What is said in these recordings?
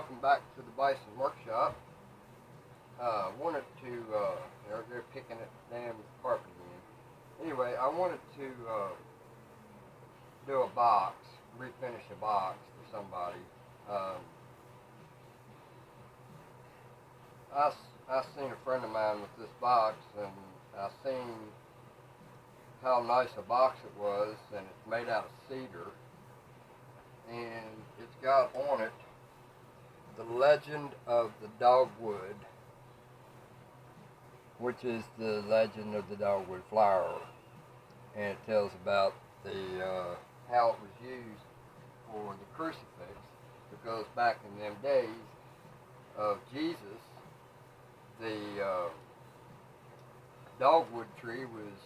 welcome back to the Bison workshop. Wanted to, they're picking at the damn carpet again. Anyway, I wanted to do a box, refinish a box for somebody. I seen a friend of mine with this box, and I seen how nice a box it was, and it's made out of cedar, and it's got on it the legend of the dogwood, which is the legend of the dogwood flower, and it tells about the how it was used for the crucifix, because back in them days of Jesus, the dogwood tree was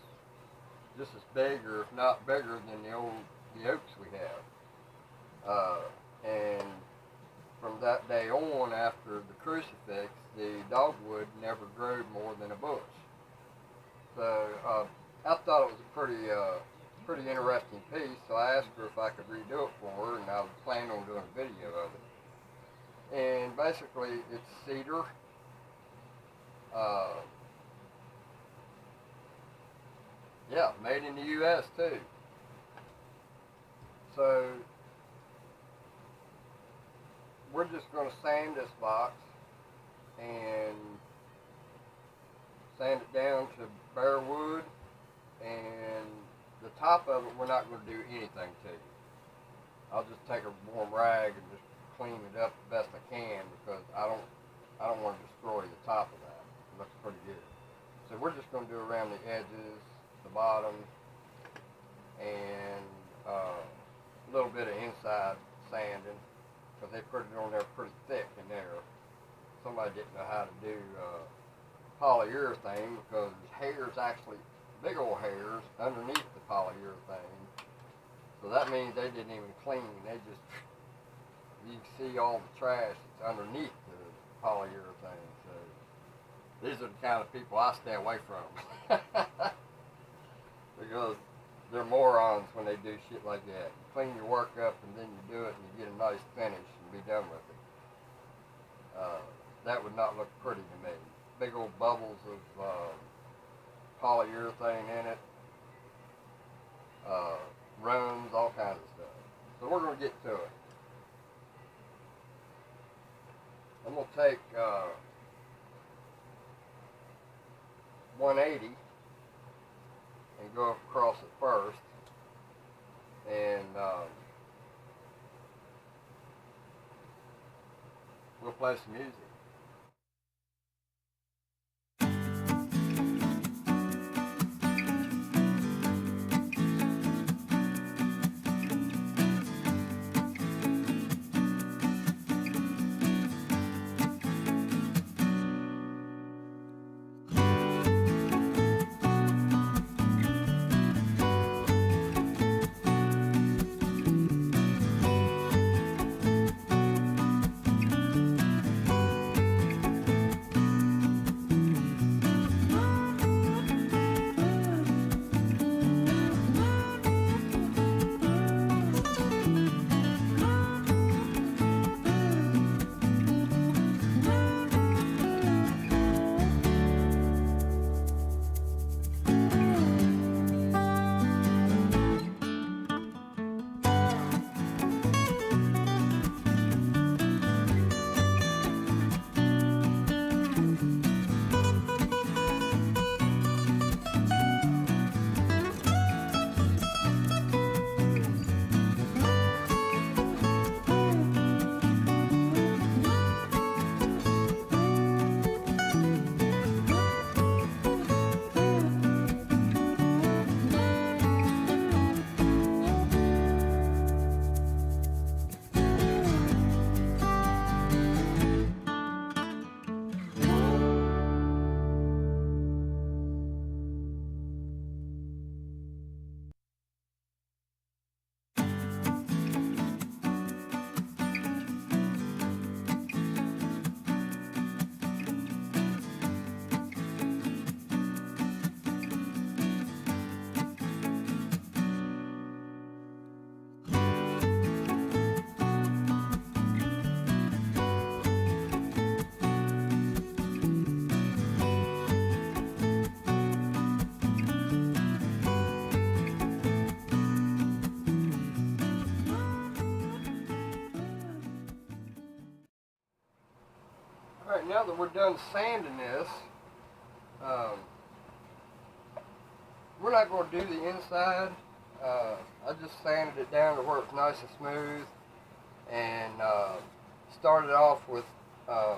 just as big, or if not bigger, than the oaks we have, and from that day on, after the crucifix, the dogwood never grew more than a bush. So I thought it was a pretty interesting piece. So I asked her if I could redo it for her, and I was planning on doing a video of it. And basically, it's cedar. Yeah, made in the U.S. too. So we're just going to sand this box and sand it down to bare wood, and the top of it we're not going to do anything to. I'll just take a warm rag and just clean it up the best I can, because I don't want to destroy the top of that. It looks pretty good. So we're just going to do around the edges, the bottom, and a little bit of inside sanding, because they put it on there pretty thick in there. Somebody didn't know how to do polyurethane, because there's hairs, actually big old hairs underneath the polyurethane. So that means they didn't even clean. They just, you can see all the trash that's underneath the polyurethane. So these are the kind of people I stay away from. Because they're morons when they do shit like that. You clean your work up, and then you do it, and you get a nice finish and be done with it. That would not look pretty to me. Big old bubbles of polyurethane in it, runs, all kinds of stuff. So we're going to get to it. I'm going to take 180 and go across it first, and we'll play some music. Alright, now that we're done sanding this, we're not going to do the inside. I just sanded it down to where it's nice and smooth, and started off with, I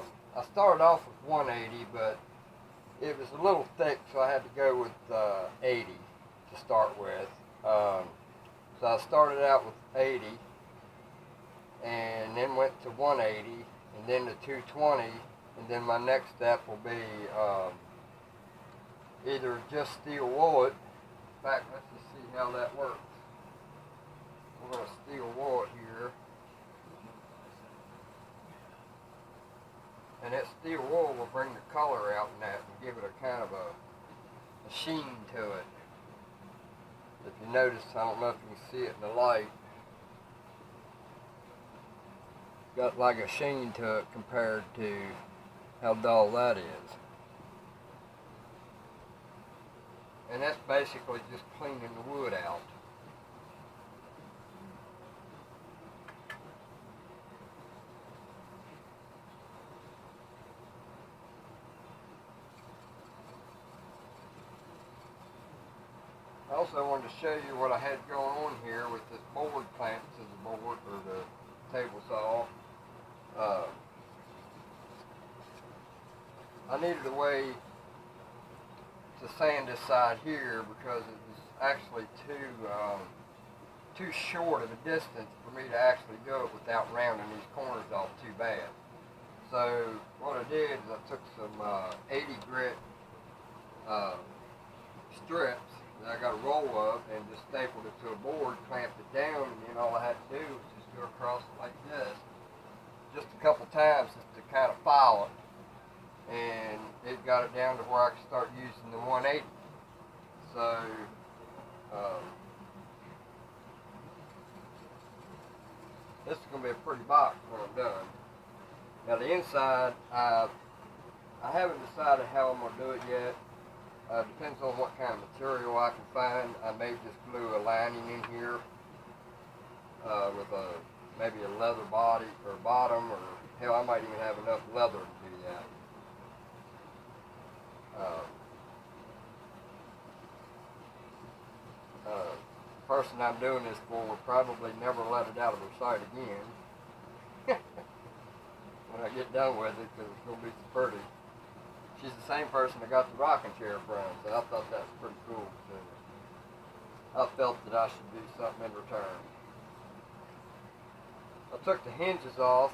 started off with 180, but it was a little thick, so I had to go with 80 to start with. So I started out with 80, and then went to 180, and then to 220, and then my next step will be either just steel wool it. In fact, let's just see how that works. We're going to steel wool it here. And that steel wool will bring the color out in that and give it a kind of a sheen to it. If you notice, I don't know if you can see it in the light, got like a sheen to it compared to how dull that is. And that's basically just cleaning the wood out. I also wanted to show you what I had going on here with this board clamp to the board, or the table saw. I needed a way to sand this side here because it was actually too short of a distance for me to actually go it without rounding these corners off too bad. So what I did is I took some 80 grit strips that I got a roll of and just stapled it to a board, clamped it down, and then all I had to do was just go across it like this, just a couple times just to kind of file it. And it got it down to where I could start using the 180. So, this is going to be a pretty box when I'm done. Now the inside, I haven't decided how I'm going to do it yet. Depends on what kind of material I can find. I may just glue a lining in here with maybe a leather body or bottom, or hell, I might even have enough leather to do that. The person I'm doing this for will probably never let it out of her sight again when I get done with it, because it's going to be so pretty. She's the same person that got the rocking chair from, so I thought that was pretty cool too. I felt that I should do something in return. I took the hinges off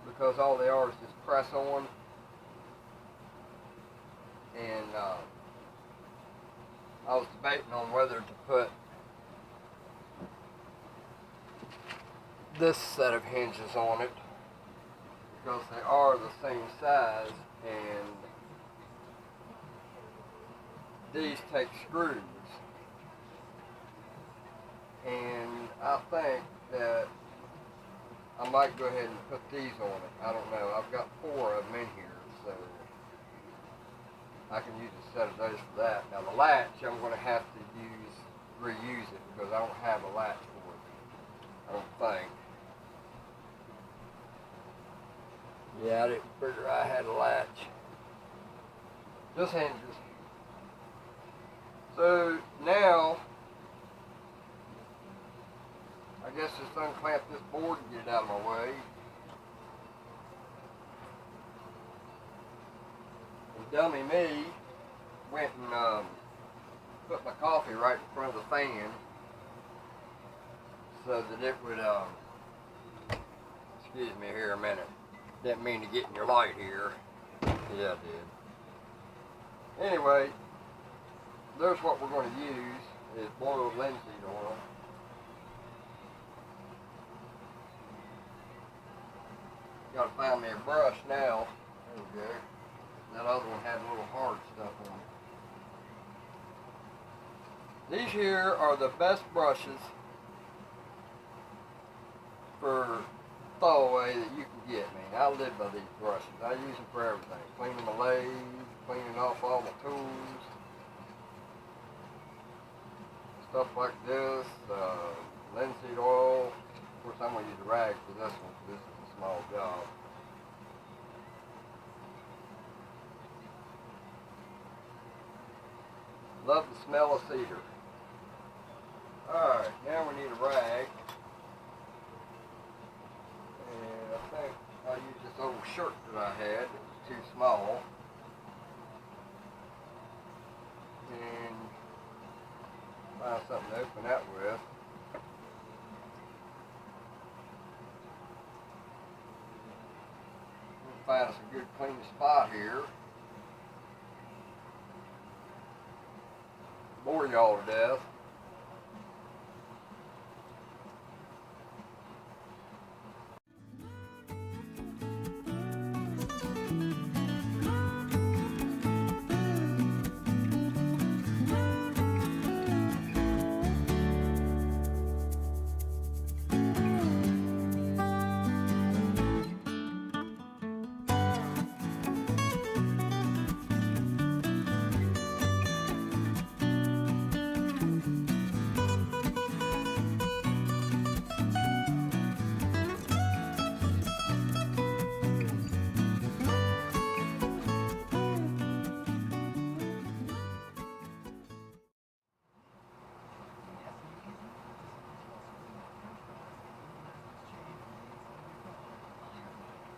because all they are is just press on. And I was debating on whether to put this set of hinges on it because they are the same size, and these take screws. And I think that I might go ahead and put these on it. I don't know. I've got 4 of them in here, so I can use a set of those for that. Now the latch, I'm going to have to reuse it because I don't have a latch for it. I don't think. Yeah, I didn't figure I had a latch. Just hinges. So now, I guess just unclamp this board and get it out of my way. Dummy me went and put my coffee right in front of the fan so that it would, excuse me here a minute, didn't mean to get in your light here. Yeah, I did. Anyway, there's what we're going to use, is boiled linseed oil. Got to find me a brush now. There we go. That other one had a little hard stuff on it. These here are the best brushes for throwaway that you can get, man. I live by these brushes. I use them for everything. Cleaning my lathe, cleaning off all my tools, stuff like this, linseed oil. Of course, I'm going to use a rag for this one, because this is a small job. Love the smell of cedar. Alright, now we need a rag. And I think I'll use this old shirt that I had. It was too small. And find something to open that with. Find us a good clean spot here. Bore y'all to death.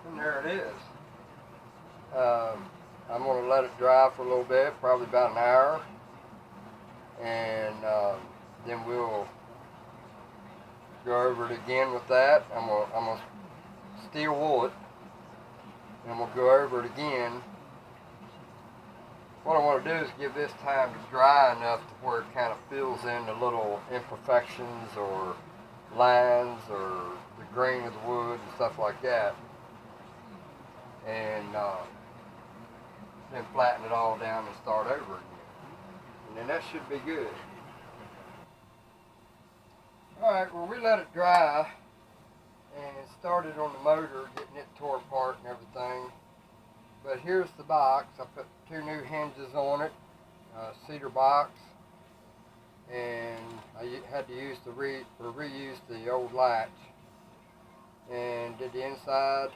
And there it is. I'm going to let it dry for a little bit, probably about an hour, and then we'll go over it again with that. I'm gonna steel wool it, and we'll go over it again. What I want to do is give this time to dry enough to where it kind of fills in the little imperfections or lines or the grain of the wood and stuff like that. And then flatten it all down and start over again. And then that should be good. Alright, well, we let it dry and started on the motor, getting it tore apart and everything. But here's the box. I put 2 new hinges on it, cedar box, and I had to use reuse the old latch, and did the inside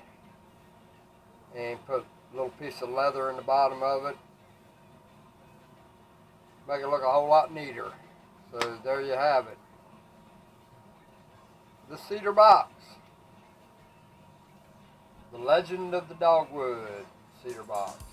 and put a little piece of leather in the bottom of it. Make it look a whole lot neater. So there you have it. The cedar box. The legend of the dogwood cedar box.